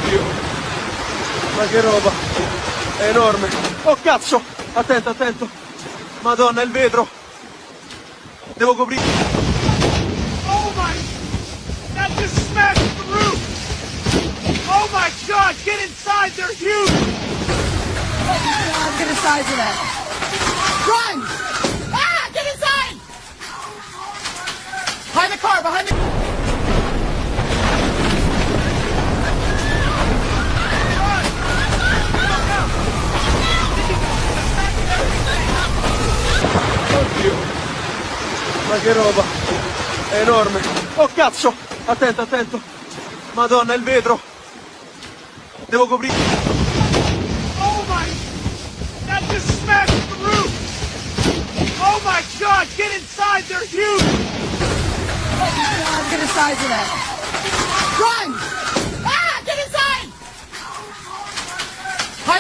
Oddio. Ma che roba. È enorme. Oh cazzo. Attento, attento. Madonna, il vetro. Devo coprire. Oh my! That just smashed the roof! Oh my god, get inside, they're huge! Oh my god, get inside to that! Run! Ah, get inside! Behind the car, behind the... Oddio. Ma che roba. È enorme. Oh cazzo. Attento, attento. Madonna, il vetro. Devo coprire. Oh my! That just smashed the roof! Oh my god, get inside, they're huge! Oh my god, get inside to that! Run!